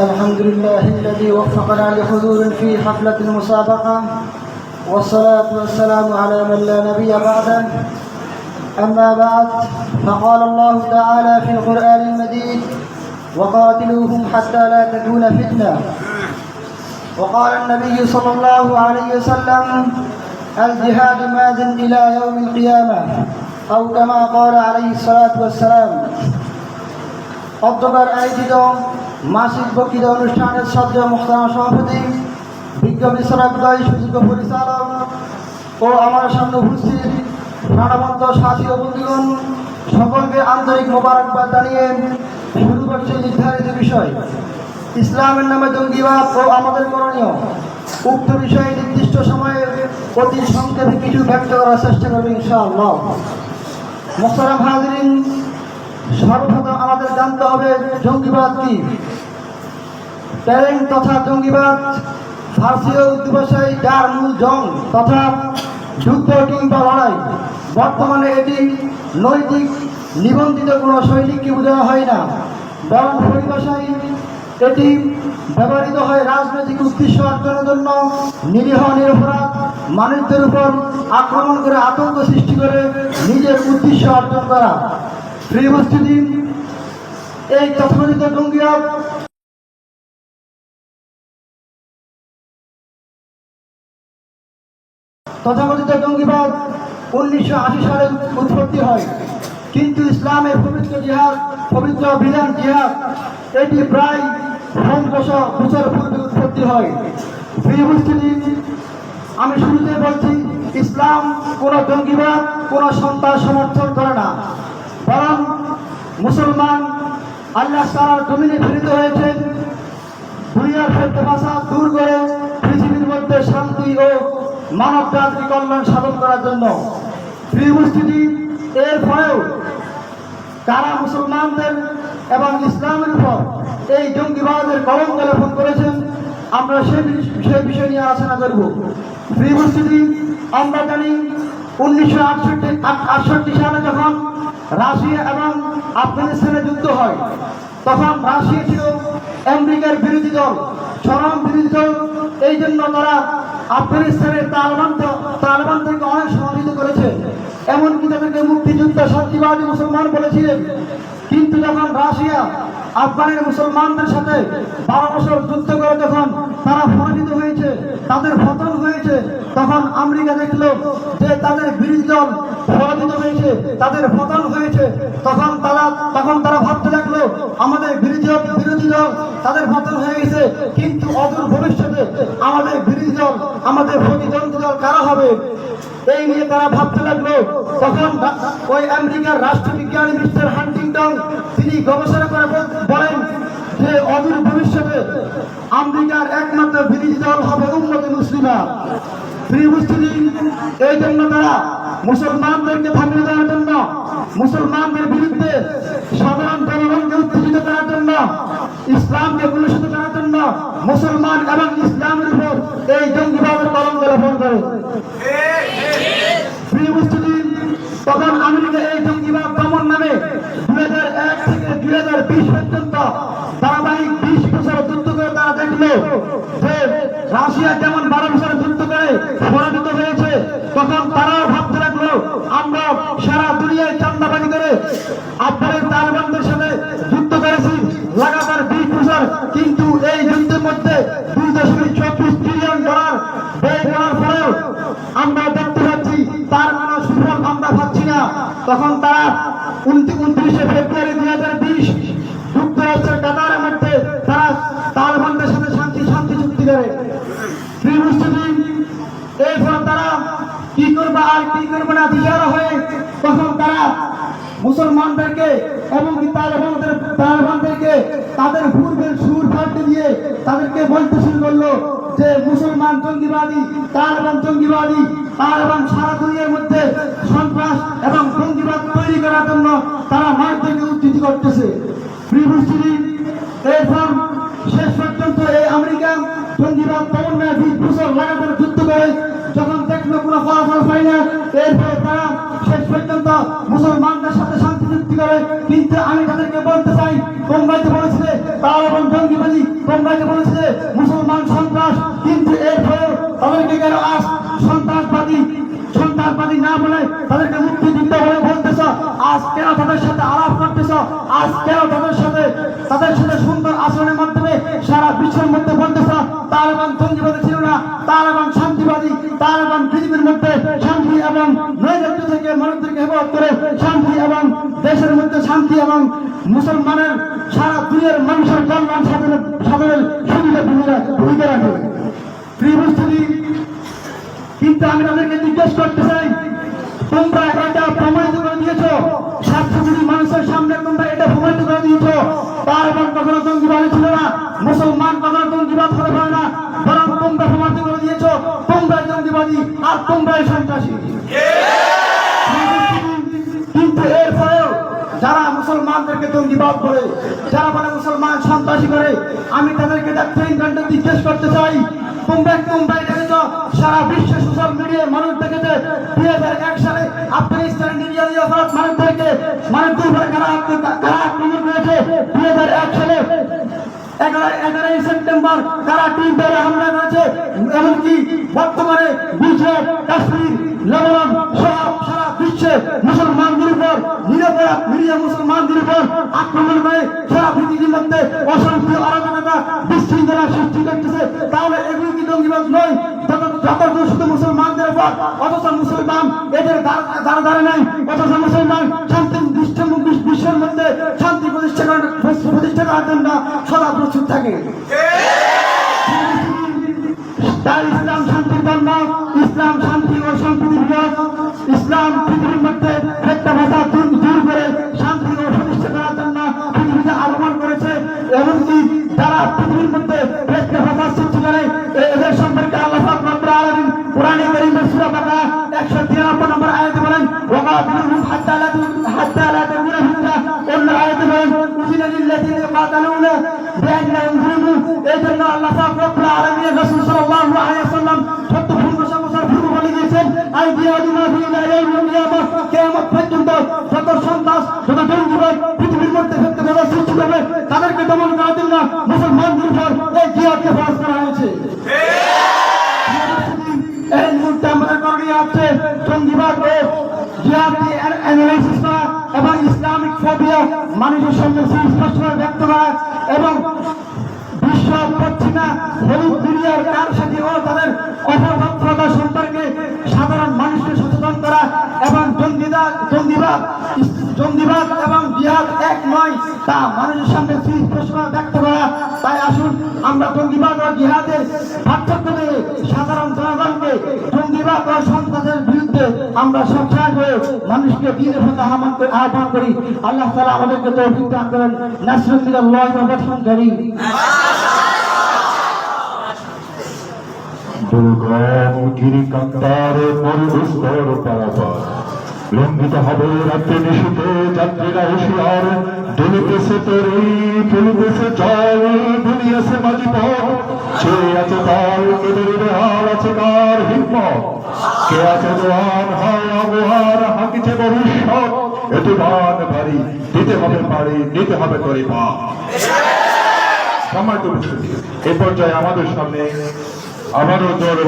الحمد لله الذي وفقنا لحضور في حفلة المسابقة، والصلاة والسلام على من لا نبي بعده. أما بعد، فقال الله تعالى في القرآن المجيد: وقاتلوهم حتى لا تكون فتنة. وقال النبي صلى الله عليه وسلم: الجهاد ماض إلى يوم القيامة، أو كما قال عليه الصلاة والسلام। অধ্যকার আয়োজিত মাসিক বক্তৃতা অনুষ্ঠানের সদ্য মুখতারাম সভাপতি, বিজ্ঞ বিশ্বরাজ্ঞয় সুযোগ্য পরিচালক ও আমার সামনে উপস্থিত প্রাণবন্ত সাথী ও বন্ধুগণ, সকলকে আন্তরিক মোবারকবাদ জানিয়ে শুরু করছে নির্ধারিত বিষয় ইসলামের নামে জঙ্গিবাদ ও আমাদের করণীয়। উক্ত বিষয়ে নির্দিষ্ট সময়ে অতি সংক্ষেপে কিছু ব্যক্ত করার চেষ্টা করবে ইনশাআল্লাহ। মোহতারাম হাজিরিন, সর্বপ্রথম আমাদের জানতে হবে জঙ্গিবাদ কি। ট্যালেন্ট তথা জঙ্গিবাদ ফার্সি ও উর্দু ভাষায় যার মূল জং তথা যুদ্ধ কিংবা লড়াই। বর্তমানে এটি নৈতিক নিবন্ধিত কোনো শৈলীকে বোঝানো হয় না, বরং পরিভাষায় এটি ব্যবহৃত হয় রাজনৈতিক উদ্দেশ্য অর্জনের জন্য। নিরীহ নিরপরাধ মানুষদের উপর আক্রমণ করে আতঙ্ক সৃষ্টি করে নিজের উদ্দেশ্য অর্জন করা। প্রিয় উপস্থিতি, এই তথাকথিত জঙ্গিবাদ তথাকথিত জঙ্গিবাদ 1980 সালে উৎপত্তি হয়, কিন্তু ইসলামের পবিত্র জিহাদ, পবিত্র বিধান জিহাদ, এটি প্রায় 50 বছর পূর্বে উৎপত্তি হয়। প্রিয় উপস্থিতি, আমি শুরুতে বলছি, ইসলাম কোনো জঙ্গিবাদ, কোনো সন্ত্রাস সমর্থন করে না, বরং মুসলমান আল্লাহ তাআলার জমিনে প্রেরিত হয়েছে দুনিয়ার ফেতনা দূর করে পৃথিবীর মধ্যে শান্তি ও মানব জাতির কল্যাণ সাধন করার জন্য। প্রিয় উপস্থিতি, এর ফলেও কারা মুসলমানদের এবং ইসলামের উপর এই জঙ্গিবাদের কলঙ্ক লেপন করেছেন, আমরা সেই বিষয় নিয়ে আলোচনা করব। প্রিয় উপস্থিতি, আমরা জানি 1968 সালে যখন রাশিয়া এবং আফগানিস্তানে যুদ্ধ হয়, তখন রাশিয়া ছিল আমেরিকার বিরোধী দল, চরম বিরোধী দল। এই জন্য তারা আফগানিস্তানের তালেবান থেকে অনেক সহযোগিতা করেছে, এমনকি তাদেরকে মুক্তিযুদ্ধ শান্তিবাদী মুসলমান বলেছিলেন। কিন্তু যখন রাশিয়া আফগানের মুসলমানদের সাথে 12 বছর যুদ্ধ করে যখন তারা পরাজিত হয়েছে, তাদের পতন হয়েছে, তখন আমেরিকা দেখলো যে তাদের বিরোধী দল পরাজিত হয়েছে, তাদের পতন হয়েছে, তখন তারা ভাবতে লাগলো আমাদের বিরোধী দল তাদের পতন হয়ে গেছে, কিন্তু অদূর ভবিষ্যতে আমাদের বিরোধী দল, আমাদের প্রতিদ্বন্দ্বী দল কারা হবে, এই নিয়ে তারা ভাবতে লাগলো। তখন ওই আমেরিকার রাষ্ট্রবিজ্ঞানী মিস্টার হান্টিংটন তিনি গবেষণা করে বলেন যে অদূর ভবিষ্যতে আমেরিকার একমাত্র বিরোধী দল হবে উম্মতে মুসলিমা। প্রিয় উপস্থিতি, এই জন্য তারা মুসলমানদেরকে থামিয়ে দেওয়ার জন্য, মুসলমানদের বিরুদ্ধে সাধারণ জনগণকে উত্তেজিত করার জন্য, ইসলামকে কলুষিত করার জন্য মুসলমান এবং ইসলামের উপর এই জঙ্গিবাদের কলঙ্ক লেপন করে। প্রিয় উপস্থিতি, তখন আমেরিকা এই জঙ্গিবাদ দমন নামে 2001 থেকে 2020 পর্যন্ত ধারাবাহিক 20 বছর যুদ্ধ করে তারা দেখলো যে রাশিয়া যেমন 12 বছর যুদ্ধ করে পরাজিত হয়েছে, তখন তারাও ভাবতে লাগলো আমরা সারা দুনিয়ায় চান্দাবাজি করে আফগানের তালেবানদের সাথে যুদ্ধ করেছি লাগাতার 20 বছর, কিন্তু এই যুদ্ধের মধ্যে $2.24 ট্রিলিয়ন ব্যয় করার পরেও আমরা দেখতে পাচ্ছি তার কোনো সুফল আমরা পাচ্ছি না। তখন তারা 29 ফেব্রুয়ারি 2020 যুক্তরাষ্ট্রের কাতারের মধ্যে তারা তালেবানদের সাথে শান্তি চুক্তি করে। প্রিয় মুসলিম, এরপর তারা কি করবে আর কি করবে না দিশারা হয়ে তখন তারা মুসলমানদেরকে এবং তালেবানদেরকে তাদের পূর্বের সুর ফাটতে দিয়ে তাদেরকে বলতে শুরু করলো যে মুসলমান জঙ্গিবাদী, তালেবান জঙ্গিবাদী, তালেবান সারা দুনিয়ার মধ্যে সন্ত্রাস এবং জঙ্গিবাদ তৈরি করার জন্য তারা মানুষদেরকে উদ্ধৃতি করতেছে। প্রিয় মুসলিম, এরপর শেষ পর্যন্ত এই আমেরিকা জঙ্গিবাদ দমন 20 বছর লাগাতার যুদ্ধ করে যখন দেখলো কোনো ফলাফল পায় না, এরপরে তারা শেষ পর্যন্ত মুসলমানদের সাথে শান্তি চুক্তি করে। কিন্তু আমি তাদেরকে বলতে চাই, তোমরা যে বলেছিলে তালেবান জঙ্গিবাদী, কেন তাদের সাথে আলাপ করতেছ, আজ কেন তাদের সাথে সুন্দর আচরণের মাধ্যমে সারা বিশ্বের মধ্যে বলতেছ তালেবান জঙ্গিবাদী ছিল না, তালেবান শান্তিবাদী, তালেবান পৃথিবীর মধ্যে শান্তি এবং নৈরাজ্য থেকে মানুষদেরকে হেফাজত করে শান্তি এবং দেশের মধ্যে শান্তি এবং মুসলমানের সারা দুনিয়ার মানুষের কল্যাণ সাধনের সুবিধা ভূমিকা রাখে। প্রিয় উপস্থিতি, কিন্তু আমি তাদেরকে জিজ্ঞেস করতে চাই, তোমরা এটা প্রমাণিত করে দিয়েছ, 700 কোটি মানুষের সামনে তোমরা এটা প্রমাণিত করে দিয়েছ তালেবান কখনো জঙ্গিবাদী ছিল না, মুসলমান কখনো জঙ্গিবাদ হতে পারে না, বরং তোমরা প্রমাণিত করে দিয়েছ তোমরাই জঙ্গিবাদী আর তোমরাই সন্ত্রাসী। কিন্তু এরপরেও যারা মুসলমানদেরকে জঙ্গিবাদ করে, যারা বলে মুসলমান সন্ত্রাসী করে, আমি তাদেরকে জিজ্ঞেস করতে চাই, তোমরাই দেখেছ সারা বিশ্বের সোশ্যাল মিডিয়ায় মানুষ দেখেছে 2001 সালে আফগানিস্তানের নির্যাতিত মানুষদেরকে মানুষদের উপরে কারা আক্রমণ করেছে, 2001 সালে 11ই সেপ্টেম্বর কারা টুইটারে হামলা করেছে, এমনকি বর্তমানে গুজরাট, কাশ্মীর, লেবানন সহ সারা বিশ্বে মুসলমানদের উপর নিরীহ মুসলমানদের উপর আক্রমণ করে সারা পৃথিবীর মধ্যে অশান্তি, অরাজকতা, বিশৃঙ্খলা সৃষ্টি করতেছে। তাহলে এগুলো কি জঙ্গিবাদ নয়? যত শুধু মুসলমানদের উপর, অথচ মুসলমান এদের ধারে নাই, অথচ মুসলমান শান্তি বিশ্বের মধ্যে শান্তি প্রতিষ্ঠা করার জন্য সদা প্রস্তুত থাকে। তাই ইসলাম শান্তির ধর্ম, ইসলাম শান্তি ও সম্প্রীতির বিরোধ, ইসলাম পৃথিবীর মধ্যে ভেদাভেদ দূর করে শান্তি ও প্রতিষ্ঠা করার জন্য পৃথিবীতে আগমন করেছে। এমনকি যারা পৃথিবীর মধ্যে ভেদাভেদ সৃষ্টি করে এদের সম্পর্কে আল্লাহ পাক রব্বুল আলামিন কোরআনে কারীমের সূরা বাকারা 193 নম্বর আয়াতে বলেন, ওয়াকাতিলুহুম হাত্তা লা তাকুনা ফিতনা, অন্য আয়াতে বলেন উযিনা লিল্লাযিনা ইয়াকাতালুনা বিআন্নাহুম যুলুম। এই জন্য আল্লাহ পাক রব্বুল আলামিন রাসূল সাল্লাল্লাহু আলাইহি ওয়াসাল্লাম 70 বছর পূর্বে বলে দিয়েছেন, আই জিহাদুনা ফি লাইলিল কিয়ামত, কিয়ামত পর্যন্ত যত সন্ত্রাস, যত জঙ্গিবাদ পৃথিবীর মধ্যে ভেদাভেদ সৃষ্টি করবে তাদেরকে দমন করার জন্য মুসলমানদের উপর এই জিহাদকে ফরজ করা হয়েছে। এই মুহূর্তে আমাদের করণীয় আছে জঙ্গিবাদ ও জিহাদি অ্যানালাইসিস করা এবং ইসলামিক ফোবিয়া মানুষের সামনে সুস্পষ্টভাবে ব্যক্ত করা এবং বিশ্ব পশ্চিমা হলুদ দুনিয়ার কার সাথে ও তাদের অপতৎপরতা সম্পর্কে সাধারণ মানুষকে সচেতন করা এবং জঙ্গিবাদ এবং জিহাদ এক নয় তা মানুষের সামনে সুস্পষ্টভাবে ব্যক্ত করা। তাই আসুন আমরা জঙ্গিবাদ ও জিহাদের পার্থক্য দিয়ে সাধারণ জনগণকে জঙ্গিবাদ ও সন্ত্রাসের বিরুদ্ধে আমরা সোচ্চার হয়ে মানুষকে দ্বীনের পথে আহ্বান করি। আল্লাহ তাআলা আমাদেরকে তৌফিক দান করেন। নাসরুল্লাহ ওয়া ফাতহুন কারীম। দুর্গম গিরিকান্তার মরুস্তর পারাপার লঙ্ঘিত হবে রাত্রে নিশীথে যাত্রীরা হুঁশিয়ার, দুলিতেছে তরি ফুলিতেছে জল, দুলিয়েছে মাঝি পথ, ছেড়ে আছে তাল, কেদের বেহাল আছে কার হিম্মত, কে আছে জোয়ান হয় আবহার, হাঁকিছে ভবিষ্যৎ, এতে বান ভারী, দিতে হবে পারি, নিতে হবে তরি পা। সম্মানিত উপস্থিতি, এ পর্যায়ে আমাদের সামনে আবারও জোর